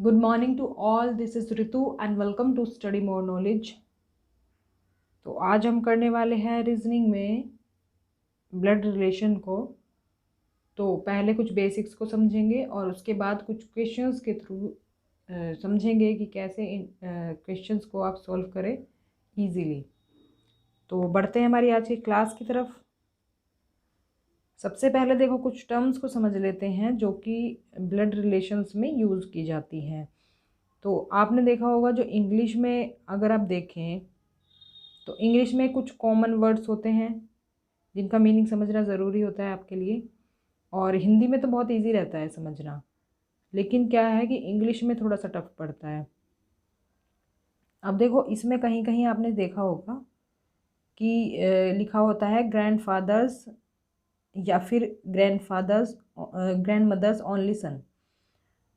Good morning to all. This is Ritu and welcome to Study More Knowledge. तो आज हम करने वाले हैं रीजनिंग में ब्लड रिलेशन को। तो पहले कुछ बेसिक्स को समझेंगे और उसके बाद कुछ क्वेश्चंस के थ्रू समझेंगे कि कैसे इन क्वेश्चंस को आप सॉल्व करें इजीली। तो बढ़ते हैं हमारी आज की क्लास की तरफ। सबसे पहले देखो कुछ टर्म्स को समझ लेते हैं जो कि ब्लड रिलेशंस में यूज़ की जाती हैं। तो आपने देखा होगा जो इंग्लिश में अगर आप देखें तो इंग्लिश में कुछ कॉमन वर्ड्स होते हैं जिनका मीनिंग समझना ज़रूरी होता है आपके लिए, और हिंदी में तो बहुत इजी रहता है समझना, लेकिन क्या है कि इंग्लिश में थोड़ा सा टफ पड़ता है। अब देखो इसमें कहीं कहीं आपने देखा होगा कि लिखा होता है ग्रैंडफादर्स या फिर ग्रैंडमदर्स ओनली सन।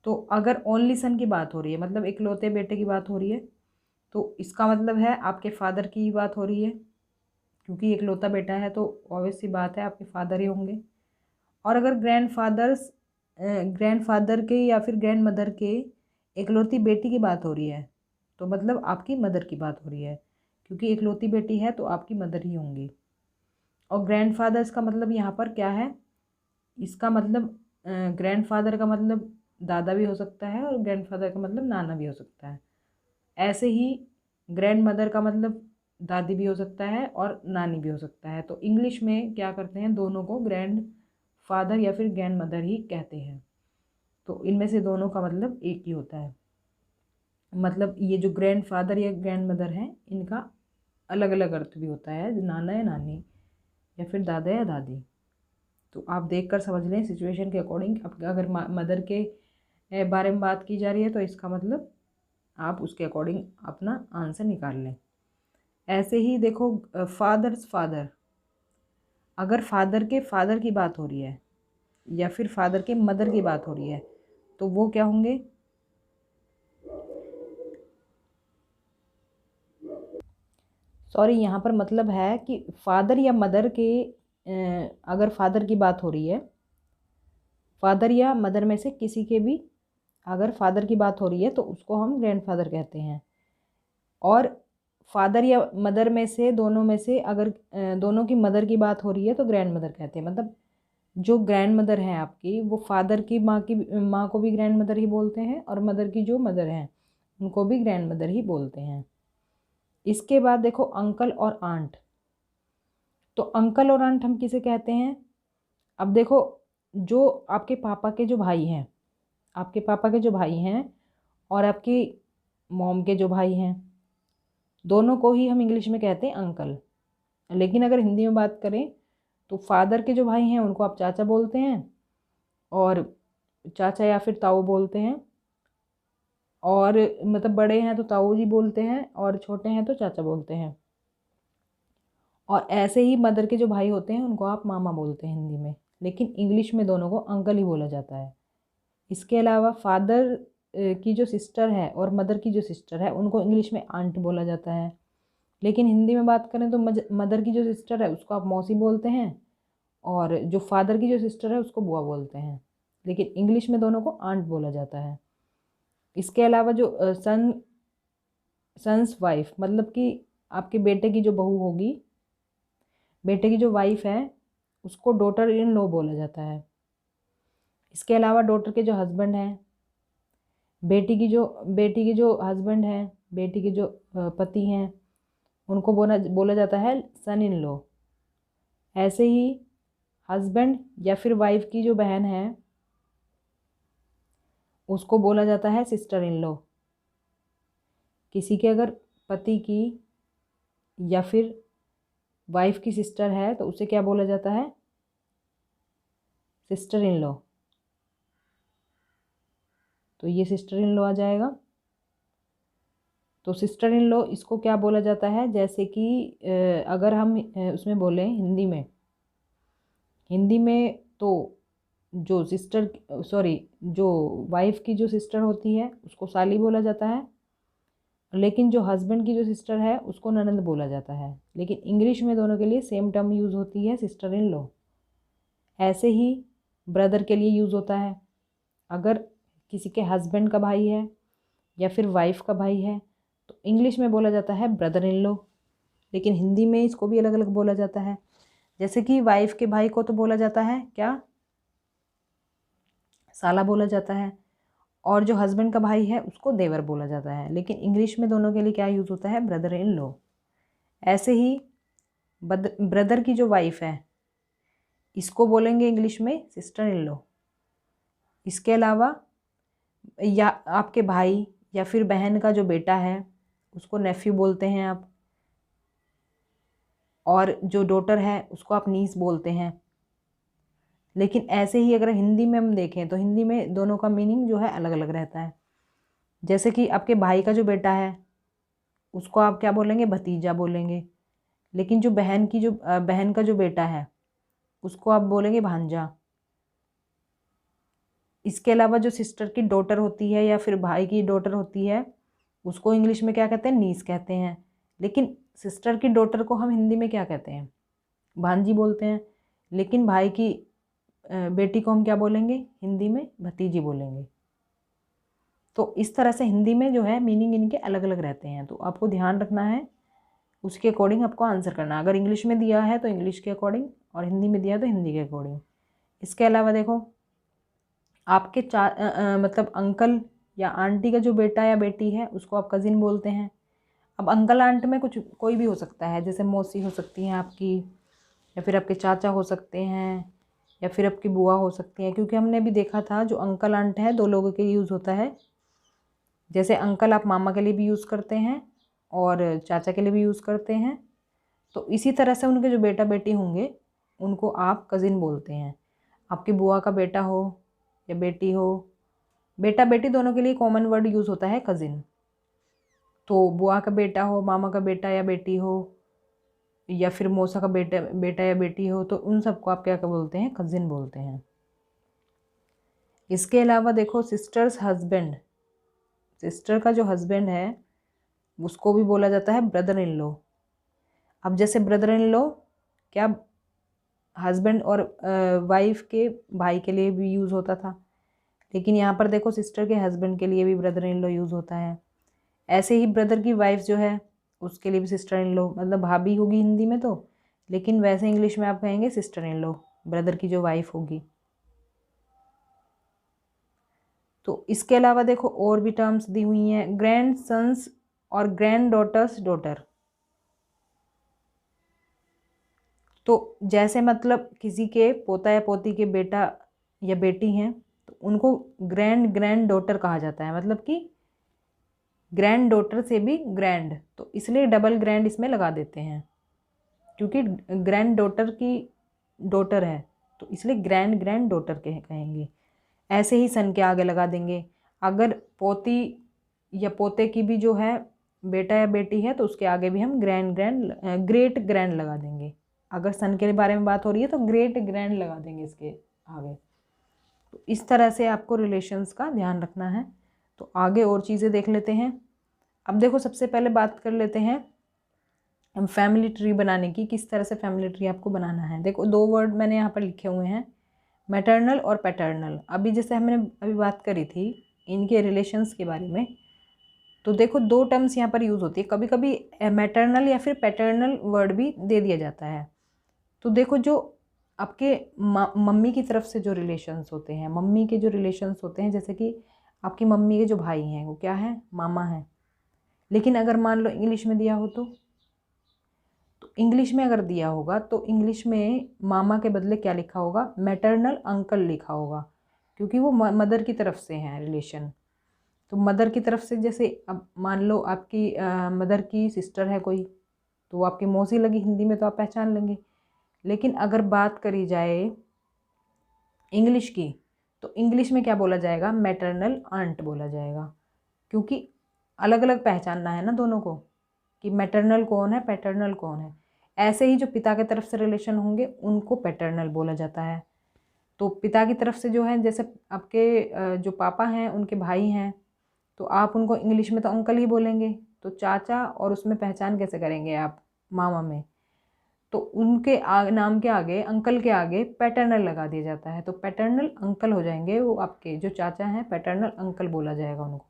तो अगर ओनली सन की बात हो रही है, मतलब इकलौते बेटे की बात हो रही है, तो इसका मतलब है आपके फादर की ही बात हो रही है, क्योंकि इकलौता बेटा है तो ऑब्वियस सी बात है आपके फादर ही होंगे। और अगर ग्रैंडफादर के या फिर ग्रैंड मदर के इकलौती बेटी की बात हो रही है तो मतलब आपकी मदर की बात हो रही है, क्योंकि इकलौती बेटी है तो आपकी मदर ही होंगी। और ग्रैंडफादर्स का मतलब यहाँ पर क्या है, इसका मतलब ग्रैंडफादर का मतलब दादा भी हो सकता है और ग्रैंडफादर का मतलब नाना भी हो सकता है। ऐसे ही ग्रैंड मदर का मतलब दादी भी हो सकता है और नानी भी हो सकता है। तो इंग्लिश में क्या करते हैं, दोनों को ग्रैंड फादर या फिर ग्रैंड मदर ही कहते हैं। तो इनमें से दोनों का मतलब एक ही होता है। मतलब ये जो ग्रैंड फादर या ग्रैंड मदर हैं इनका अलग अलग अर्थ भी होता है, नाना या नानी या फिर दादा या दादी। तो आप देख कर समझ लें सिचुएशन के अकॉर्डिंग। अब अगर मदर के बारे में बात की जा रही है तो इसका मतलब आप उसके अकॉर्डिंग अपना आंसर निकाल लें। ऐसे ही देखो फादर्स फादर, अगर फादर के फादर की बात हो रही है या फिर फादर के मदर की बात हो रही है तो वो क्या होंगे, सॉरी यहाँ पर मतलब है कि फादर या मदर के अगर फादर की बात हो रही है, फादर या मदर में से किसी के भी अगर फादर की बात हो रही है तो उसको हम ग्रैंडफादर कहते हैं। और फादर या मदर में से दोनों में से अगर दोनों की मदर की बात हो रही है तो ग्रैंड मदर कहते हैं। मतलब जो ग्रैंड मदर है आपकी वो फादर की माँ को भी ग्रैंड मदर ही बोलते हैं और मदर की जो मदर हैं उनको भी ग्रैंड मदर ही बोलते हैं। इसके बाद देखो अंकल और आंट। तो अंकल और आंट हम किसे कहते हैं, अब देखो जो आपके पापा के जो भाई हैं, आपके पापा के जो भाई हैं और आपकी मॉम के जो भाई हैं, दोनों को ही हम इंग्लिश में कहते हैं अंकल। लेकिन अगर हिंदी में बात करें तो फादर के जो भाई हैं उनको आप चाचा बोलते हैं, और चाचा या फिर ताऊ बोलते हैं, और मतलब बड़े हैं तो ताऊ जी बोलते हैं और छोटे हैं तो चाचा बोलते हैं। और ऐसे ही मदर के जो भाई होते हैं उनको आप मामा बोलते हैं हिंदी में, लेकिन इंग्लिश में दोनों को अंकल ही बोला जाता है। इसके अलावा फादर की जो सिस्टर है और मदर की जो सिस्टर है उनको इंग्लिश में आंट बोला जाता है, लेकिन हिंदी में बात करें तो मदर की जो सिस्टर है उसको आप मौसी बोलते हैं और जो फादर की जो सिस्टर है उसको बुआ बोलते हैं, लेकिन इंग्लिश में दोनों को आंट बोला जाता है। इसके अलावा जो सन्स वाइफ, मतलब कि आपके बेटे की जो बहू होगी, बेटे की जो वाइफ है उसको डॉटर इन लॉ बोला जाता है। इसके अलावा डॉटर के जो हस्बैंड हैं, बेटी की जो हस्बैंड हैं, बेटी के जो पति हैं, उनको बोला जाता है सन इन लॉ। ऐसे ही हस्बैंड या फिर वाइफ की जो बहन है उसको बोला जाता है सिस्टर इन लॉ। किसी के अगर पति की या फिर वाइफ की सिस्टर है तो उसे क्या बोला जाता है, सिस्टर इन लॉ। तो ये सिस्टर इन लॉ आ जाएगा। तो सिस्टर इन लॉ इसको क्या बोला जाता है, जैसे कि अगर हम उसमें बोलें हिंदी में तो जो जो वाइफ की जो सिस्टर होती है उसको साली बोला जाता है, लेकिन जो हस्बैंड की जो सिस्टर है उसको ननंद बोला जाता है। लेकिन इंग्लिश में दोनों के लिए सेम टर्म यूज़ होती है, सिस्टर इन लॉ। ऐसे ही ब्रदर के लिए यूज़ होता है। अगर किसी के हस्बैंड का भाई है या फिर वाइफ का भाई है तो इंग्लिश में बोला जाता है ब्रदर इन लॉ, लेकिन हिंदी में इसको भी अलग अलग बोला जाता है। जैसे कि वाइफ के भाई को तो बोला जाता है क्या, साला बोला जाता है, और जो हस्बैंड का भाई है उसको देवर बोला जाता है, लेकिन इंग्लिश में दोनों के लिए क्या यूज़ होता है, ब्रदर इन लॉ। ऐसे ही ब्रदर की जो वाइफ है इसको बोलेंगे इंग्लिश में सिस्टर इन लॉ। इसके अलावा या आपके भाई या फिर बहन का जो बेटा है उसको नेफ्यू बोलते हैं आप, और जो डॉटर है उसको आप नीस बोलते हैं। लेकिन ऐसे ही अगर हिंदी में हम देखें तो हिंदी में दोनों का मीनिंग जो है अलग अलग रहता है। जैसे कि आपके भाई का जो बेटा है उसको आप क्या बोलेंगे, भतीजा बोलेंगे, लेकिन जो बहन का जो बेटा है उसको आप बोलेंगे भांजा। इसके अलावा जो सिस्टर की डॉटर होती है या फिर भाई की डॉटर होती है उसको इंग्लिश में क्या कहते हैं, नीस कहते हैं, लेकिन सिस्टर की डॉटर को हम हिंदी में क्या कहते हैं, भांजी बोलते हैं, लेकिन भाई की बेटी को हम क्या बोलेंगे, हिंदी में भतीजी बोलेंगे। तो इस तरह से हिंदी में जो है मीनिंग इनके अलग अलग रहते हैं, तो आपको ध्यान रखना है, उसके अकॉर्डिंग आपको आंसर करना है। अगर इंग्लिश में दिया है तो इंग्लिश के अकॉर्डिंग, और हिंदी में दिया है तो हिंदी के अकॉर्डिंग। इसके अलावा देखो आपके मतलब अंकल या आंटी का जो बेटा या बेटी है उसको आप कज़िन बोलते हैं। अब अंकल आंट में कुछ कोई भी हो सकता है, जैसे मौसी हो सकती हैं आपकी, या फिर आपके चाचा हो सकते हैं, या फिर आपकी बुआ हो सकती हैं, क्योंकि हमने भी देखा था जो अंकल आंट है दो लोगों के लिए यूज़ होता है। जैसे अंकल आप मामा के लिए भी यूज़ करते हैं और चाचा के लिए भी यूज़ करते हैं, तो इसी तरह से उनके जो बेटा बेटी होंगे उनको आप कज़िन बोलते हैं। आपकी बुआ का बेटा हो या बेटी हो, बेटा बेटी दोनों के लिए कॉमन वर्ड यूज़ होता है कज़िन। तो बुआ का बेटा हो, मामा का बेटा या बेटी हो, या फिर मौसा का बेटा या बेटी हो, तो उन सबको आप क्या बोलते हैं, कज़िन बोलते हैं। इसके अलावा देखो सिस्टर्स हस्बैंड, सिस्टर का जो हस्बैंड है उसको भी बोला जाता है ब्रदर इन लॉ। अब जैसे ब्रदर इन लॉ क्या हस्बैंड और वाइफ के भाई के लिए भी यूज़ होता था, लेकिन यहाँ पर देखो सिस्टर के हस्बैंड के लिए भी ब्रदर इन लॉ यूज़ होता है। ऐसे ही ब्रदर की वाइफ जो है उसके लिए भी सिस्टर इन लॉ, मतलब भाभी होगी हिंदी में तो, लेकिन वैसे इंग्लिश में आप कहेंगे सिस्टर इन लॉ, ब्रदर की जो वाइफ होगी। तो इसके अलावा देखो और भी टर्म्स दी हुई हैं, ग्रैंड सन्स और ग्रैंड डॉटर्स डॉटर। तो जैसे मतलब किसी के पोता या पोती के बेटा या बेटी हैं तो उनको ग्रैंड डॉटर कहा जाता है, मतलब कि ग्रैंड डॉटर से भी ग्रैंड, तो इसलिए डबल ग्रैंड इसमें लगा देते हैं, क्योंकि ग्रैंड डॉटर की डॉटर है तो इसलिए ग्रैंड डॉटर के कहेंगे। ऐसे ही सन के आगे लगा देंगे। अगर पोती या पोते की भी जो है बेटा या बेटी है तो उसके आगे भी हम ग्रेट ग्रैंड लगा देंगे। अगर सन के बारे में बात हो रही है तो ग्रेट ग्रैंड लगा देंगे इसके आगे। तो इस तरह से आपको रिलेशंस का ध्यान रखना है। तो आगे और चीज़ें देख लेते हैं। अब देखो सबसे पहले बात कर लेते हैं हम फैमिली ट्री बनाने की, किस तरह से फैमिली ट्री आपको बनाना है। देखो दो वर्ड मैंने यहाँ पर लिखे हुए हैं, मैटरनल और पैटर्नल। अभी जैसे हमने अभी बात करी थी इनके रिलेशंस के बारे में, तो देखो दो टर्म्स यहाँ पर यूज़ होती है। कभी कभी मैटरनल या फिर पैटर्नल वर्ड भी दे दिया जाता है। तो देखो जो आपके मम्मी की तरफ से जो रिलेशंस होते हैं, मम्मी के जो रिलेशंस होते हैं, जैसे कि आपकी मम्मी के जो भाई हैं वो क्या है, मामा है। लेकिन अगर मान लो इंग्लिश में दिया हो तो इंग्लिश में अगर दिया होगा तो इंग्लिश में मामा के बदले क्या लिखा होगा, मैटरनल अंकल लिखा होगा, क्योंकि वो मदर की तरफ से हैं रिलेशन। तो मदर की तरफ से जैसे अब मान लो आपकी मदर की सिस्टर है कोई, तो वो आपकी मौसी लगी हिंदी में तो आप पहचान लेंगे। लेकिन अगर बात करी जाए इंग्लिश की तो इंग्लिश में क्या बोला जाएगा, मैटरनल आंट बोला जाएगा, क्योंकि अलग अलग पहचानना है ना दोनों को कि मैटरनल कौन है पैटर्नल कौन है। ऐसे ही जो पिता की तरफ से रिलेशन होंगे उनको पैटर्नल बोला जाता है। तो पिता की तरफ से जो है जैसे आपके जो पापा हैं उनके भाई हैं तो आप उनको इंग्लिश में तो अंकल ही बोलेंगे, तो चाचा, और उसमें पहचान कैसे करेंगे आप, मामा में, तो उनके नाम के आगे अंकल के आगे पैटर्नल लगा दिया जाता है, तो पैटर्नल अंकल हो जाएंगे वो आपके जो चाचा हैं, पैटर्नल अंकल बोला जाएगा उनको।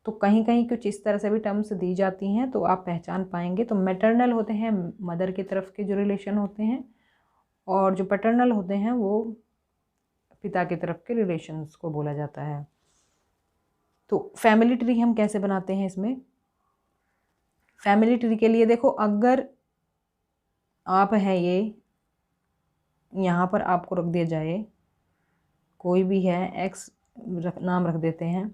तो कहीं कहीं कुछ इस तरह से भी टर्म्स दी जाती हैं, तो आप पहचान पाएंगे। तो मैटरनल होते हैं मदर की तरफ के जो रिलेशन होते हैं, और जो पैटर्नल होते हैं वो पिता की तरफ के रिलेशंस को बोला जाता है। तो फैमिली ट्री हम कैसे बनाते हैं इसमें? फैमिली ट्री के लिए देखो, अगर आप हैं ये, यहाँ पर आपको रख दिया जाए, कोई भी है एक्स नाम रख देते हैं,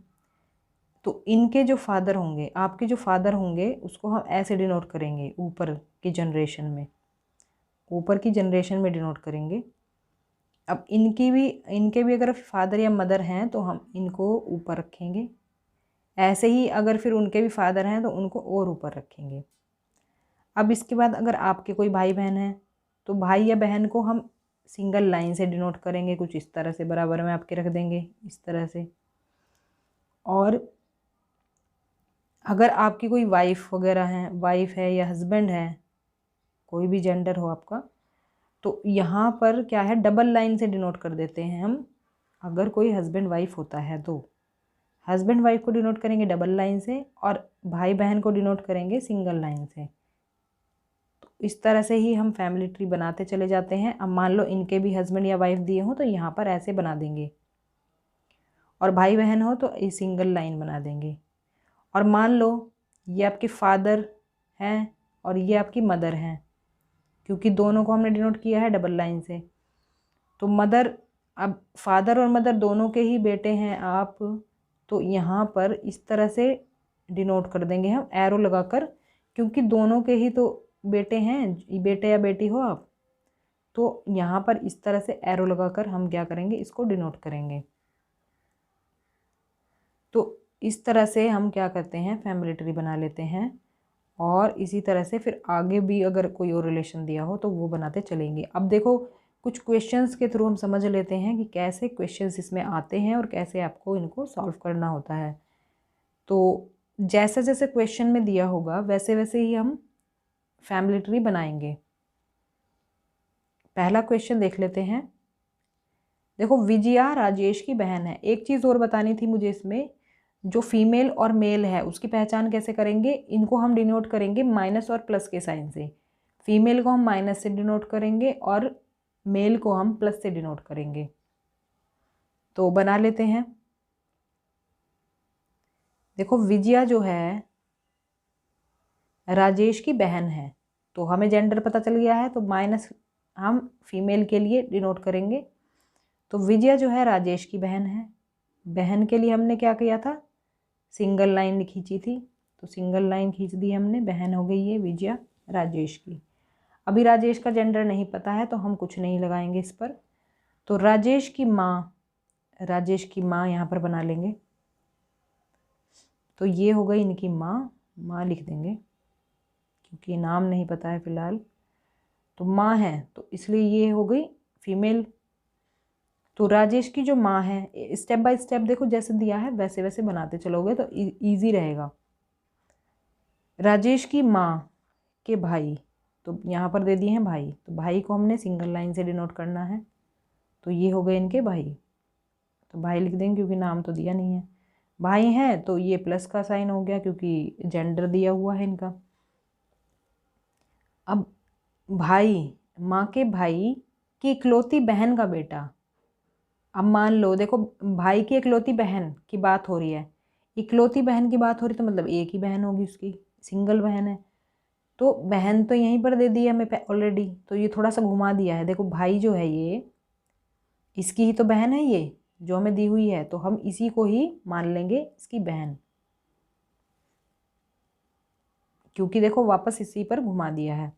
तो इनके जो फादर होंगे, आपके जो फादर होंगे, उसको हम ऐसे डिनोट करेंगे ऊपर की जनरेशन में, ऊपर की जनरेशन में डिनोट करेंगे। अब इनके भी अगर फादर या मदर हैं तो हम इनको ऊपर रखेंगे, ऐसे ही अगर फिर उनके भी फादर हैं तो उनको और ऊपर रखेंगे। अब इसके बाद अगर आपके कोई भाई बहन हैं तो भाई या बहन को हम सिंगल लाइन से डिनोट करेंगे, कुछ इस तरह से बराबर में आपके रख देंगे, इस तरह से। और अगर आपकी कोई वाइफ वगैरह है, वाइफ है या हस्बैंड है, कोई भी जेंडर हो आपका, तो यहाँ पर क्या है, डबल लाइन से डिनोट कर देते हैं हम। अगर कोई हस्बैंड वाइफ होता है तो हस्बैंड वाइफ को डिनोट करेंगे डबल लाइन से, और भाई बहन को डिनोट करेंगे सिंगल लाइन से। तो इस तरह से ही हम फैमिली ट्री बनाते चले जाते हैं। अब मान लो इनके भी हस्बैंड या वाइफ दिए हों तो यहाँ पर ऐसे बना देंगे, और भाई बहन हो तो ये सिंगल लाइन बना देंगे। और मान लो ये आपके फादर हैं और ये आपकी मदर हैं, क्योंकि दोनों को हमने डिनोट किया है डबल लाइन से, तो मदर, अब फादर और मदर दोनों के ही बेटे हैं आप, तो यहाँ पर इस तरह से डिनोट कर देंगे हम एरो लगाकर, क्योंकि दोनों के ही तो बेटे हैं, बेटे या बेटी हो आप, तो यहाँ पर इस तरह से एरो लगाकर हम क्या करेंगे, इसको डिनोट करेंगे। तो इस तरह से हम क्या करते हैं, फैमिली ट्री बना लेते हैं। और इसी तरह से फिर आगे भी अगर कोई और रिलेशन दिया हो तो वो बनाते चलेंगे। अब देखो, कुछ क्वेश्चंस के थ्रू हम समझ लेते हैं कि कैसे क्वेश्चंस इसमें आते हैं और कैसे आपको इनको सॉल्व करना होता है। तो जैसे जैसे क्वेश्चन में दिया होगा वैसे वैसे ही हम फैमिली ट्री बनाएंगे। पहला क्वेश्चन देख लेते हैं। देखो, विजया राजेश की बहन है। एक चीज़ और बतानी थी मुझे इसमें, जो फीमेल और मेल है उसकी पहचान कैसे करेंगे? इनको हम डिनोट करेंगे माइनस और प्लस के साइन से। फीमेल को हम माइनस से डिनोट करेंगे और मेल को हम प्लस से डिनोट करेंगे। तो बना लेते हैं। देखो, विजया जो है राजेश की बहन है, तो हमें जेंडर पता चल गया है, तो माइनस हम फीमेल के लिए डिनोट करेंगे। तो विजया जो है राजेश की बहन है। बहन के लिए हमने क्या किया था, सिंगल लाइन खींची थी, तो सिंगल लाइन खींच दी हमने, बहन हो गई ये विजया राजेश की। अभी राजेश का जेंडर नहीं पता है तो हम कुछ नहीं लगाएंगे इस पर। तो राजेश की माँ यहाँ पर बना लेंगे। तो ये हो गई इनकी माँ लिख देंगे, क्योंकि नाम नहीं पता है फिलहाल। तो माँ है तो इसलिए ये हो गई फीमेल। तो राजेश की जो माँ है, स्टेप बाय स्टेप देखो जैसे दिया है वैसे वैसे बनाते चलोगे तो इजी रहेगा। राजेश की माँ के भाई, तो यहाँ पर दे दिए हैं भाई, तो भाई को हमने सिंगल लाइन से डिनोट करना है। तो ये हो गए इनके भाई, तो भाई लिख देंगे क्योंकि नाम तो दिया नहीं है। भाई हैं तो ये प्लस का साइन हो गया क्योंकि जेंडर दिया हुआ है इनका। अब भाई, माँ के भाई की इकलौती बहन का बेटा। अब मान लो, देखो भाई की इकलौती बहन की बात हो रही है, इकलौती बहन की बात हो रही तो मतलब एक ही बहन होगी उसकी, सिंगल बहन है। तो बहन तो यहीं पर दे दी है हमें ऑलरेडी, तो ये थोड़ा सा घुमा दिया है। देखो भाई जो है ये, इसकी ही तो बहन है ये जो हमें दी हुई है, तो हम इसी को ही मान लेंगे इसकी बहन, क्योंकि देखो वापस इसी पर घुमा दिया है।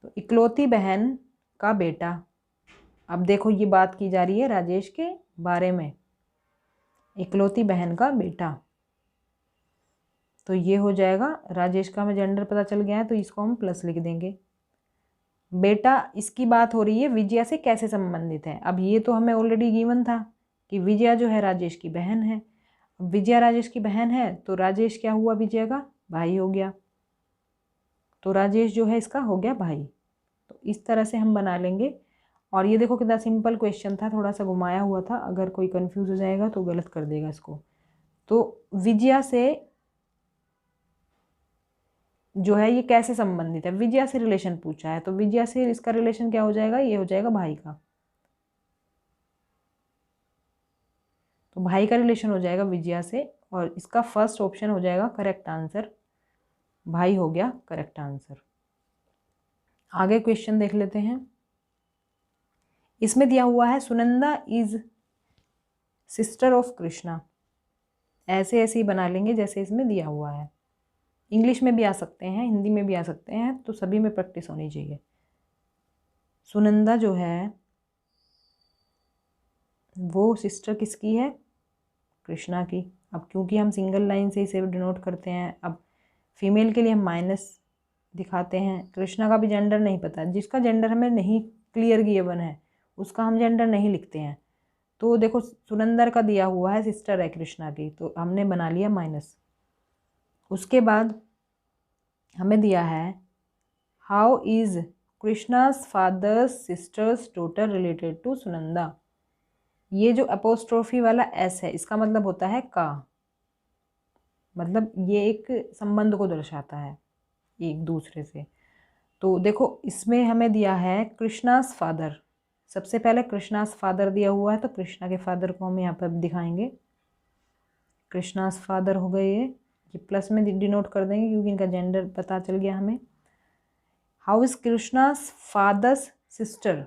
तो इकलौती बहन का बेटा। अब देखो ये बात की जा रही है राजेश के बारे में, इकलौती बहन का बेटा। तो ये हो जाएगा, राजेश का हमें जेंडर पता चल गया है तो इसको हम प्लस लिख देंगे। बेटा, इसकी बात हो रही है विजया से कैसे संबंधित है। अब ये तो हमें ऑलरेडी गिवन था कि विजया जो है राजेश की बहन है। विजया राजेश की बहन है तो राजेश क्या हुआ, विजया का भाई हो गया, तो राजेश जो है इसका हो गया भाई। तो इस तरह से हम बना लेंगे। और ये देखो कितना सिंपल क्वेश्चन था, थोड़ा सा घुमाया हुआ था, अगर कोई कंफ्यूज हो जाएगा तो गलत कर देगा इसको। तो विजया से जो है ये कैसे संबंधित है, विजया से रिलेशन पूछा है, तो विजया से इसका रिलेशन क्या हो जाएगा, ये हो जाएगा भाई का। तो भाई का रिलेशन हो जाएगा विजया से, और इसका फर्स्ट ऑप्शन हो जाएगा करेक्ट आंसर। भाई हो गया करेक्ट आंसर। आगे क्वेश्चन देख लेते हैं। इसमें दिया हुआ है Sunanda is sister of Krishna. ऐसे ऐसे ही बना लेंगे जैसे इसमें दिया हुआ है। इंग्लिश में भी आ सकते हैं, हिंदी में भी आ सकते हैं, तो सभी में प्रैक्टिस होनी चाहिए। सुनंदा जो है वो सिस्टर किसकी है, कृष्णा की। अब क्योंकि हम सिंगल लाइन से इसे डिनोट करते हैं, अब फीमेल के लिए हम माइनस दिखाते हैं। कृष्णा का भी जेंडर नहीं पता, जिसका जेंडर हमें नहीं क्लियर गिवन है उसका हम जेंडर नहीं लिखते हैं। तो देखो सुनंदर का दिया हुआ है सिस्टर है कृष्णा की, तो हमने बना लिया माइनस। उसके बाद हमें दिया है how is Krishna's father's sister's daughter related to Sunanda. ये जो अपोस्ट्रोफी वाला एस है इसका मतलब होता है का, मतलब ये एक संबंध को दर्शाता है एक दूसरे से। तो देखो इसमें हमें दिया है कृष्णास फादर। सबसे पहले कृष्णास फादर दिया हुआ है, तो कृष्णा के फादर को हम यहाँ पर दिखाएंगे। कृष्णास फादर हो गए ये प्लस में डिनोट कर देंगे क्योंकि इनका जेंडर पता चल गया हमें। How is Krishna's father's sister,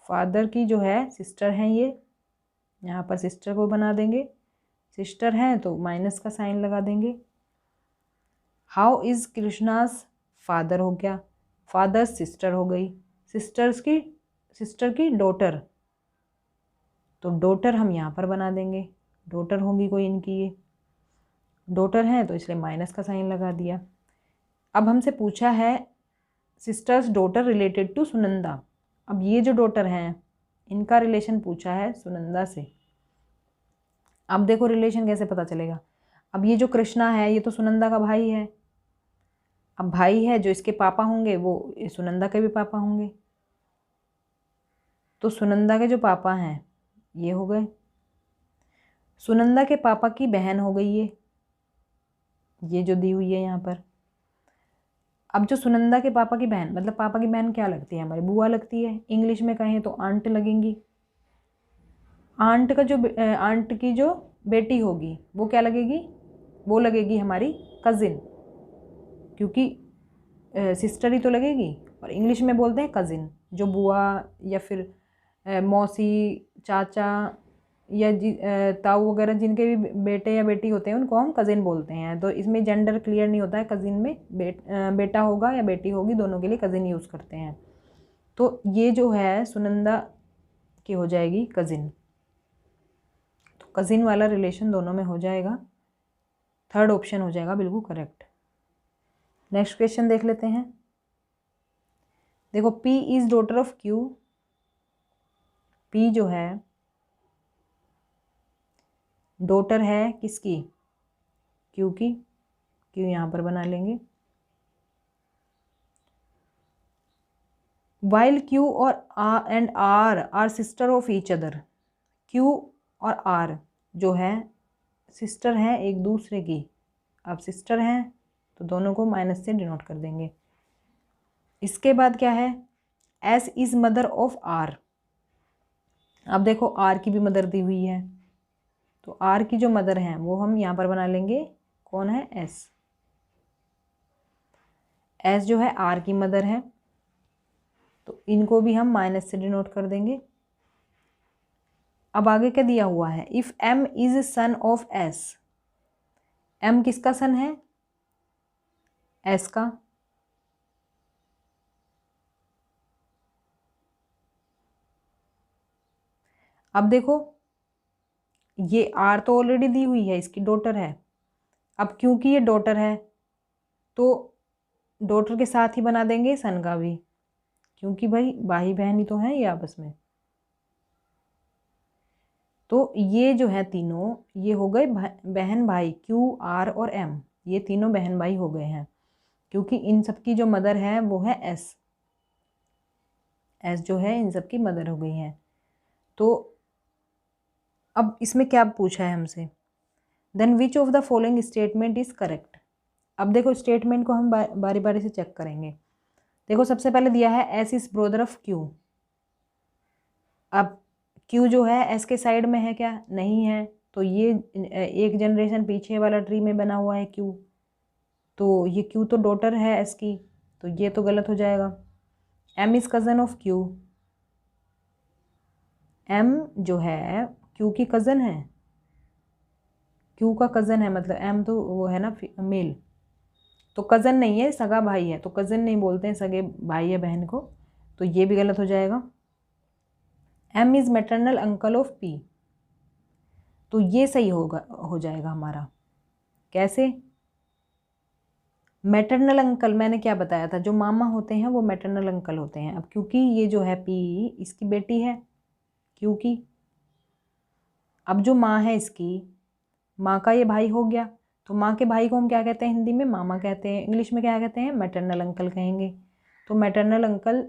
father की जो है सिस्टर हैं ये, यहाँ पर सिस्टर को बना देंगे। सिस्टर हैं तो माइनस का साइन लगा देंगे। हाउ इज कृष्णास फादर हो गया, फादर सिस्टर हो गई, सिस्टर की डॉटर, तो डॉटर हम यहाँ पर बना देंगे। डॉटर होंगी कोई इनकी, ये डॉटर हैं तो इसलिए माइनस का साइन लगा दिया। अब हमसे पूछा है sister's daughter related to Sunanda. अब ये जो डॉटर हैं इनका रिलेशन पूछा है सुनंदा से। अब देखो रिलेशन कैसे पता चलेगा। अब ये जो कृष्णा है ये तो सुनंदा का भाई है। अब भाई है, जो इसके पापा होंगे वो सुनंदा के भी पापा होंगे। तो सुनंदा के जो पापा हैं ये हो गए, सुनंदा के पापा की बहन हो गई ये जो दी हुई है यहाँ पर। अब जो सुनंदा के पापा की बहन, मतलब पापा की बहन क्या लगती है, हमारी बुआ लगती है। इंग्लिश में कहें तो आंट लगेंगी। आंट की जो बेटी होगी वो क्या लगेगी, वो लगेगी हमारी कज़िन, क्योंकि सिस्टर ही तो लगेगी। और इंग्लिश में बोलते हैं कज़िन, जो बुआ या फिर मौसी, चाचा या ताऊ वगैरह जिनके भी बेटे या बेटी होते हैं उनको हम कज़िन बोलते हैं। तो इसमें जेंडर क्लियर नहीं होता है, कज़िन में बेटा होगा या बेटी होगी, दोनों के लिए कज़िन यूज़ करते हैं। तो ये जो है सुनंदा की हो जाएगी कज़िन, तो कज़िन वाला रिलेशन दोनों में हो जाएगा। थर्ड ऑप्शन हो जाएगा बिल्कुल करेक्ट। नेक्स्ट क्वेश्चन देख लेते हैं। देखो P is daughter of Q। P जो है डॉटर है किसकी, Q की। Q यहाँ पर बना लेंगे। वाइल Q और R are sister of each other. Q और R जो है सिस्टर हैं एक दूसरे की। अब सिस्टर हैं तो दोनों को माइनस से डिनोट कर देंगे। इसके बाद क्या है, S is mother of R। अब देखो R की भी मदर दी हुई है, तो R की जो मदर हैं वो हम यहाँ पर बना लेंगे। कौन है, S। S जो है R की मदर है, तो इनको भी हम माइनस से डिनोट कर देंगे। अब आगे क्या दिया हुआ है, if M is son of S। M किसका सन है, S का। अब देखो ये R तो ऑलरेडी दी हुई है, इसकी डॉटर है। अब क्योंकि ये डॉटर है तो डॉटर के साथ ही बना देंगे सन का भी, क्योंकि भाई बहन ही तो हैं ये आपस में। तो ये जो है तीनों ये हो गए बहन भाई, Q R और M, ये तीनों बहन भाई हो गए हैं, क्योंकि इन सब की जो मदर है वो है S जो है इन सब की मदर हो गई है। तो अब इसमें क्या पूछा है हमसे, then which of the following statement is correct. अब देखो स्टेटमेंट को हम बारी बारी से चेक करेंगे। देखो सबसे पहले दिया है S is brother of Q. अब क्यू जो है एस के साइड में है क्या? नहीं है, तो ये एक जनरेशन पीछे वाला ट्री में बना हुआ है क्यू, तो ये क्यू तो डॉटर है एस की, तो ये तो गलत हो जाएगा। M is cousin of Q, M जो है क्यू की कज़न है, क्यू का कज़न है, मतलब एम तो वो है ना मेल, तो कज़न नहीं है, सगा भाई है, तो कज़न नहीं बोलते हैं सगे भाई या बहन को, तो ये भी गलत हो जाएगा। M is maternal uncle of P, तो ये सही होगा, हो जाएगा हमारा। कैसे? मैटरनल अंकल मैंने क्या बताया था, जो मामा होते हैं वो मैटरनल अंकल होते हैं। अब क्योंकि ये जो है पी इसकी बेटी है क्यू की, अब जो माँ है इसकी, माँ का ये भाई हो गया, तो माँ के भाई को हम क्या कहते हैं हिंदी में? मामा कहते हैं। इंग्लिश में क्या कहते हैं? मैटरनल अंकल कहेंगे। तो maternal uncle,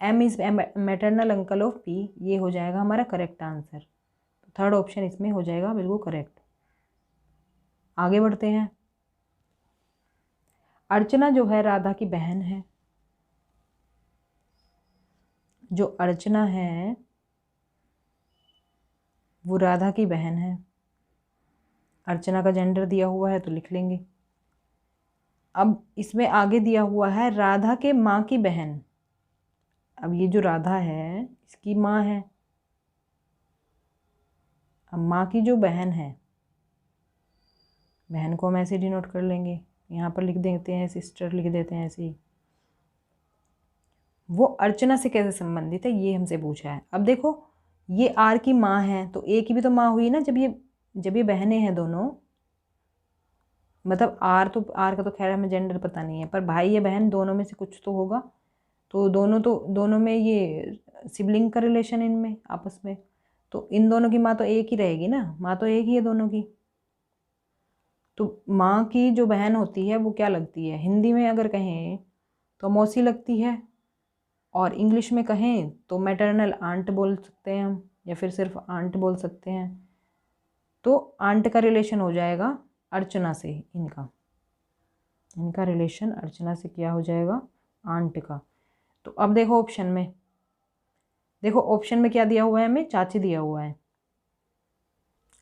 M is maternal uncle of P, ये हो जाएगा हमारा करेक्ट आंसर। तो थर्ड ऑप्शन इसमें हो जाएगा बिल्कुल करेक्ट। आगे बढ़ते हैं। अर्चना जो है राधा की बहन है। जो अर्चना है वो राधा की बहन है। अर्चना का जेंडर दिया हुआ है तो लिख लेंगे। अब इसमें आगे दिया हुआ है राधा के माँ की बहन। अब ये जो राधा है इसकी माँ है। अब माँ की जो बहन है, बहन को हम ऐसे डिनोट कर लेंगे, यहाँ पर लिख देते हैं सिस्टर, लिख देते हैं ऐसे ही। वो अर्चना से कैसे संबंधित है ये हमसे पूछा है। अब देखो ये आर की माँ है, तो ए की भी तो माँ हुई ना, जब ये बहनें हैं दोनों, मतलब आर का तो खैर हमें जेंडर पता नहीं है, पर भाई या बहन दोनों में से कुछ तो होगा, तो दोनों में ये सिबलिंग का रिलेशन इनमें आपस में, तो इन दोनों की माँ तो एक ही रहेगी ना, माँ तो एक ही है दोनों की। तो माँ की जो बहन होती है वो क्या लगती है? हिंदी में अगर कहें तो मौसी लगती है, और इंग्लिश में कहें तो मैटरनल आंट बोल सकते हैं हम, या फिर सिर्फ आंट बोल सकते हैं। तो आंट का रिलेशन हो जाएगा अर्चना से, इनका रिलेशन अर्चना से क्या हो जाएगा? आंट का। तो अब देखो ऑप्शन में, देखो ऑप्शन में क्या दिया हुआ है हमें? चाची दिया हुआ है।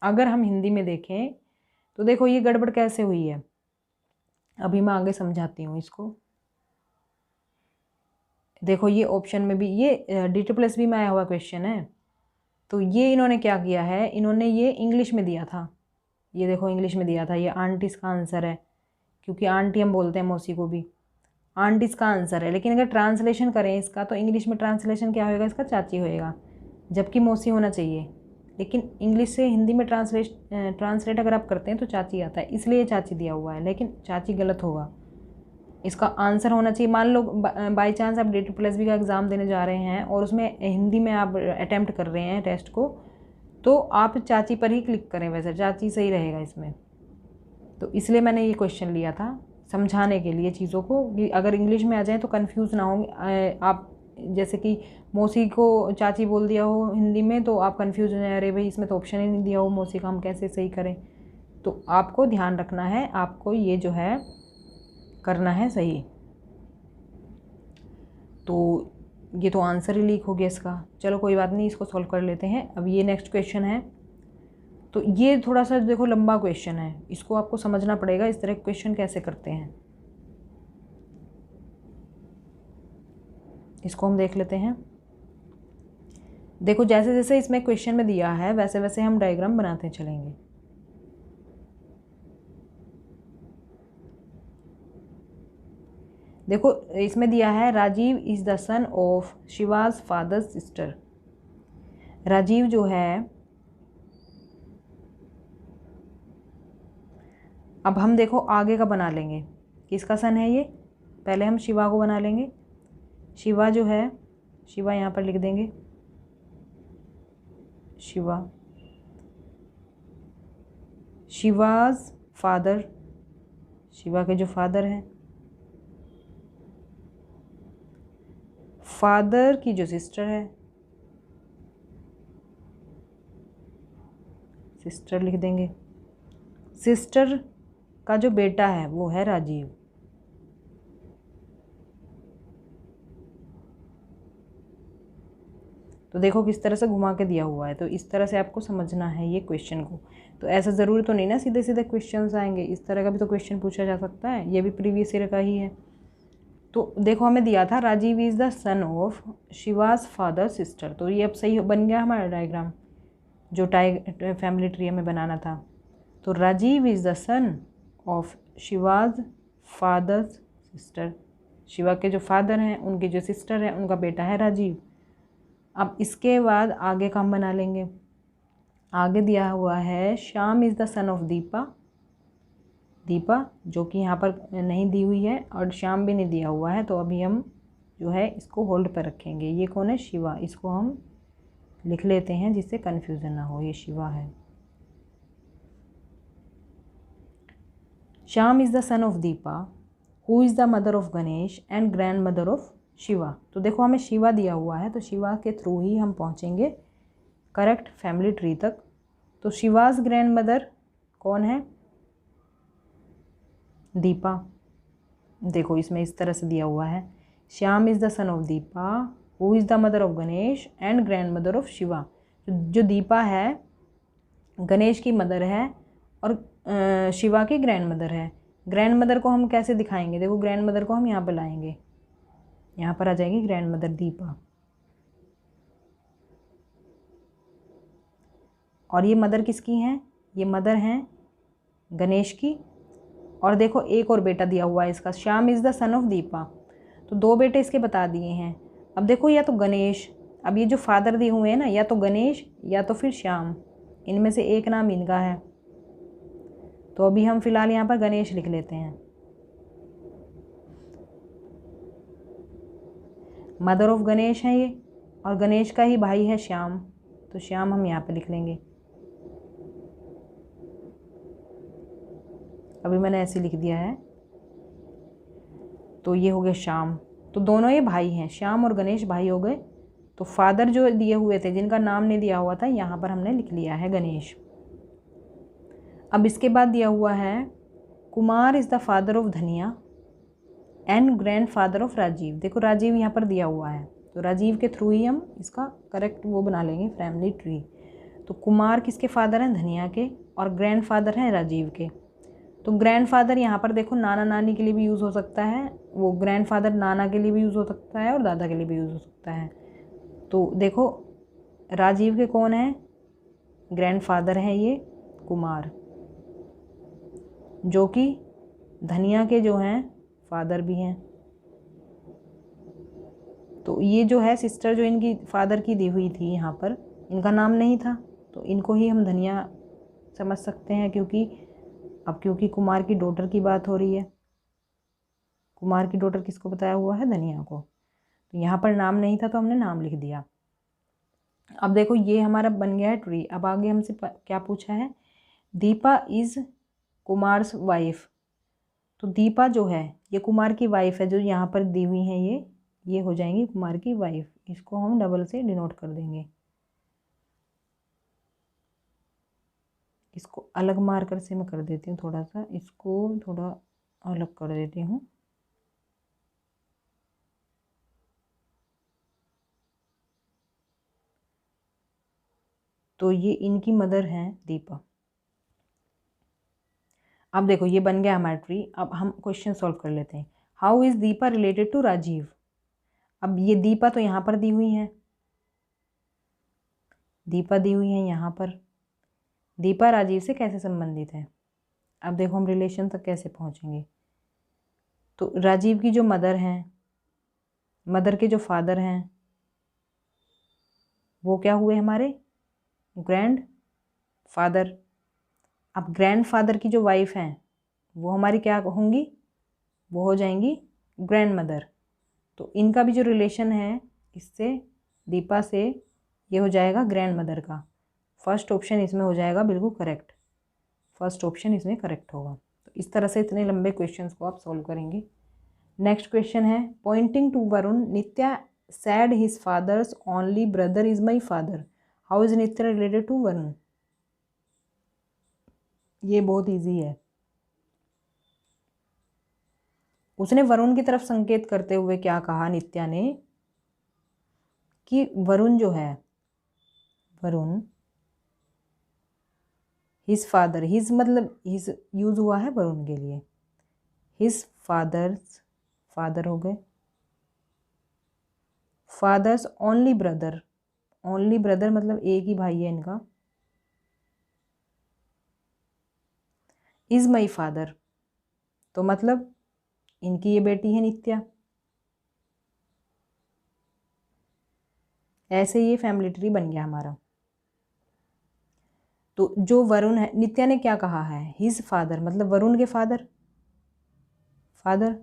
अगर हम हिंदी में देखें तो देखो ये गड़बड़ कैसे हुई है, अभी मैं आगे समझाती हूँ इसको। देखो ये ऑप्शन में भी ये DT+ में आया हुआ क्वेश्चन है, तो ये इन्होंने क्या किया है, इन्होंने ये इंग्लिश में दिया था, ये देखो इंग्लिश में दिया था, ये आंटी इसका आंसर है, क्योंकि आंटी हम बोलते हैं मौसी को भी, आंटी इसका आंसर है। लेकिन अगर ट्रांसलेशन करें इसका, तो इंग्लिश में ट्रांसलेशन क्या होएगा इसका? चाची होएगा, जबकि मौसी होना चाहिए। लेकिन इंग्लिश से हिंदी में ट्रांसलेट अगर आप करते हैं तो चाची आता है, इसलिए चाची दिया हुआ है, लेकिन चाची गलत होगा। इसका आंसर होना चाहिए, मान लो बाई चांस आप DT+ का एग्ज़ाम देने जा रहे हैं और उसमें हिंदी में आप अटैम्प्ट कर रहे हैं टेस्ट को, तो आप चाची पर ही क्लिक करें, वैसे चाची सही रहेगा इसमें। तो इसलिए मैंने ये क्वेश्चन लिया था समझाने के लिए चीज़ों को, कि अगर इंग्लिश में आ जाए तो कंफ्यूज ना होंगे आप, जैसे कि मौसी को चाची बोल दिया हो हिंदी में तो आप कंफ्यूज हो जाए, अरे भाई इसमें तो ऑप्शन ही नहीं दिया हो मौसी का, हम कैसे सही करें। तो आपको ध्यान रखना है, आपको ये जो है करना है सही। तो ये तो आंसर ही लीक हो गया इसका, चलो कोई बात नहीं, इसको सॉल्व कर लेते हैं। अब ये नेक्स्ट क्वेश्चन है, तो ये थोड़ा सा देखो लंबा क्वेश्चन है, इसको आपको समझना पड़ेगा इस तरह के क्वेश्चन कैसे करते हैं। इसको हम देख लेते हैं। देखो जैसे जैसे इसमें क्वेश्चन में दिया है वैसे वैसे हम डायग्राम बनाते चलेंगे। देखो इसमें दिया है Rajiv is the son of Shiva's father sister. Rajiv जो है, अब हम देखो आगे का बना लेंगे, किसका सन है ये? पहले हम शिवा को बना लेंगे। शिवा जो है, शिवा यहाँ पर लिख देंगे, शिवा, शिवाज फादर, शिवा के जो फादर हैं, फादर की जो सिस्टर है, सिस्टर लिख देंगे, सिस्टर का जो बेटा है वो है राजीव। तो देखो किस तरह से घुमा के दिया हुआ है, तो इस तरह से आपको समझना है ये क्वेश्चन को। तो ऐसा ज़रूरी तो नहीं ना सीधे सीधे क्वेश्चंस आएंगे, इस तरह का भी तो क्वेश्चन पूछा जा सकता है, ये भी प्रीवियस ईयर का ही है। तो देखो हमें दिया था Rajiv is the son of Shiva's father sister, तो ये अब सही बन गया हमारा डायग्राम जो फैमिली ट्री हमें बनाना था। तो Rajiv is the son of Shiva's father sister, Shiva के जो फादर हैं उनके जो सिस्टर है उनका बेटा है राजीव। अब इसके बाद आगे का हम बना लेंगे। आगे दिया हुआ है Shyam is the son of Deepa, Deepa जो कि यहाँ पर नहीं दी हुई है और श्याम भी नहीं दिया हुआ है, तो अभी हम जो है इसको होल्ड पर रखेंगे। ये कौन है? शिवा, इसको हम लिख लेते हैं जिससे कन्फ्यूज़न ना हो, ये शिवा है। Shyam is the son of Deepa who is the mother of Ganesh and grand mother of Shiva. तो देखो हमें शिवा दिया हुआ है, तो शिवा के थ्रू ही हम पहुँचेंगे करेक्ट फैमिली ट्री तक। तो शिवाज ग्रैंड मदर कौन है? दीपा। देखो इसमें इस तरह से दिया हुआ है, Shyam is the son of Deepa who is the mother of Ganesh and grand mother of Shiva. जो दीपा है गणेश की मदर है और शिवा की ग्रैंड मदर है। ग्रैंड मदर को हम कैसे दिखाएंगे? देखो ग्रैंड मदर को हम यहाँ पर लाएंगे, यहाँ पर आ जाएगी ग्रैंड मदर दीपा, और ये मदर किसकी हैं? ये मदर हैं गणेश की। और देखो एक और बेटा दिया हुआ है इसका, Shyam is the son of Deepa, तो दो बेटे इसके बता दिए हैं। अब देखो या तो गणेश, अब ये जो फादर दिए हुए हैं ना, या तो गणेश या तो फिर श्याम, इनमें से एक नाम इनका है। तो अभी हम फिलहाल यहाँ पर गणेश लिख लेते हैं। मदर ऑफ गणेश है ये, और गणेश का ही भाई है श्याम, तो श्याम हम यहाँ पे लिख लेंगे। अभी मैंने ऐसे लिख दिया है, तो ये हो गया श्याम। तो दोनों ये भाई हैं, श्याम और गणेश भाई हो गए। तो फादर जो दिए हुए थे जिनका नाम नहीं दिया हुआ था, यहाँ पर हमने लिख लिया है गणेश। अब इसके बाद दिया हुआ है Kumar is the father of Dhaniya and grandfather of Rajiv. देखो राजीव यहाँ पर दिया हुआ है, तो राजीव के थ्रू ही हम इसका करेक्ट वो बना लेंगे फैमिली ट्री। तो कुमार किसके फादर हैं? धनिया के, और ग्रैंड फादर हैं राजीव के। तो ग्रैंड फादर यहाँ पर देखो नाना नानी के लिए भी यूज़ हो सकता है, वो ग्रैंड फादर नाना के लिए भी यूज़ हो सकता है और दादा के लिए भी यूज़ हो सकता है। तो देखो राजीव के कौन है? ग्रैंड फादर हैं ये कुमार, जो कि धनिया के जो हैं फादर भी हैं। तो ये जो है सिस्टर जो इनकी फादर की दी हुई थी, यहाँ पर इनका नाम नहीं था, तो इनको ही हम धनिया समझ सकते हैं, क्योंकि कुमार की डॉटर की बात हो रही है। कुमार की डॉटर किसको बताया हुआ है? धनिया को। तो यहाँ पर नाम नहीं था तो हमने नाम लिख दिया। अब देखो ये हमारा बन गया है ट्री। अब आगे हमसे क्या पूछा है? Deepa is Kumars wife. तो दीपा जो है ये कुमार की वाइफ है, जो यहाँ पर दी हुई है ये हो जाएंगी कुमार की वाइफ। इसको हम डबल से डिनोट कर देंगे, इसको अलग मार्कर से मैं कर देती हूँ, थोड़ा सा इसको थोड़ा अलग कर देती हूँ। तो ये इनकी मदर हैं दीपा। अब देखो ये बन गया हमारा ट्री। अब हम क्वेश्चन सॉल्व कर लेते हैं। How is Deepa related to Rajiv? अब ये दीपा तो यहाँ पर दी हुई है, दीपा दी हुई है यहाँ पर, दीपा राजीव से कैसे संबंधित है? अब देखो हम रिलेशन तक कैसे पहुँचेंगे। तो राजीव की जो मदर हैं, मदर के जो फादर हैं वो क्या हुए? हमारे ग्रैंड फादर। अब ग्रैंड फादर की जो वाइफ हैं वो हमारी क्या होंगी? वो हो जाएंगी ग्रैंड मदर। तो इनका भी जो रिलेशन है इससे, दीपा से, ये हो जाएगा ग्रैंड मदर का। फर्स्ट ऑप्शन इसमें हो जाएगा बिल्कुल करेक्ट, फर्स्ट ऑप्शन इसमें करेक्ट होगा। तो इस तरह से इतने लंबे क्वेश्चंस को आप सॉल्व करेंगे। नेक्स्ट क्वेश्चन है, pointing to Varun Nitya said his father's only brother is my father. How is Nitya related to Varun? ये बहुत ईजी है। उसने वरुण की तरफ संकेत करते हुए क्या कहा नित्या ने कि वरुण जो है, वरुण हिज फादर, हिज मतलब हिज यूज हुआ है वरुण के लिए, हिज फादर्स, फादर हो गए, fathers only brother, only brother मतलब एक ही भाई है इनका, इज माई फादर, तो मतलब इनकी ये बेटी है नित्या। ऐसे ये फैमिली ट्री बन गया हमारा। तो जो वरुण है, नित्या ने क्या कहा है, हिज फादर मतलब वरुण के फादर, फादर,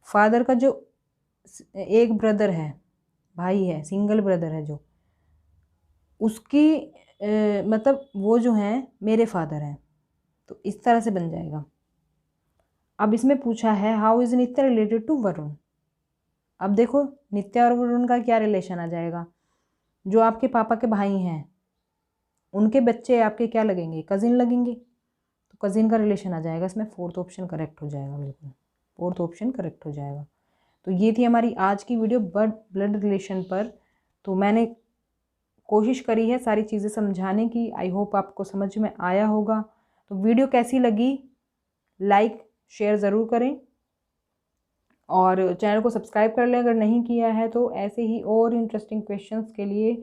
फादर का जो एक ब्रदर है, भाई है, सिंगल ब्रदर है जो, उसकी मतलब वो जो है मेरे फादर हैं, तो इस तरह से बन जाएगा। अब इसमें पूछा है how is Nitya related to Varun. अब देखो नित्या और वरुण का क्या रिलेशन आ जाएगा, जो आपके पापा के भाई हैं उनके बच्चे आपके क्या लगेंगे, कजिन लगेंगे, तो कजिन का रिलेशन आ जाएगा इसमें। फोर्थ ऑप्शन करेक्ट हो जाएगा, बिल्कुल फोर्थ ऑप्शन करेक्ट हो जाएगा। तो ये थी हमारी आज की वीडियो ब्लड रिलेशन पर। तो मैंने कोशिश करी है सारी चीज़ें समझाने की, आई होप आपको समझ में आया होगा। तो वीडियो कैसी लगी लाइक शेयर ज़रूर करें और चैनल को सब्सक्राइब कर लें अगर नहीं किया है तो। ऐसे ही और इंटरेस्टिंग क्वेश्चंस के लिए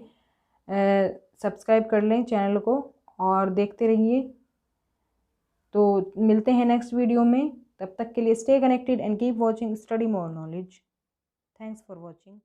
सब्सक्राइब कर लें चैनल को और देखते रहिए। तो मिलते हैं नेक्स्ट वीडियो में, तब तक के लिए stay connected and keep watching study more knowledge. Thanks for watching.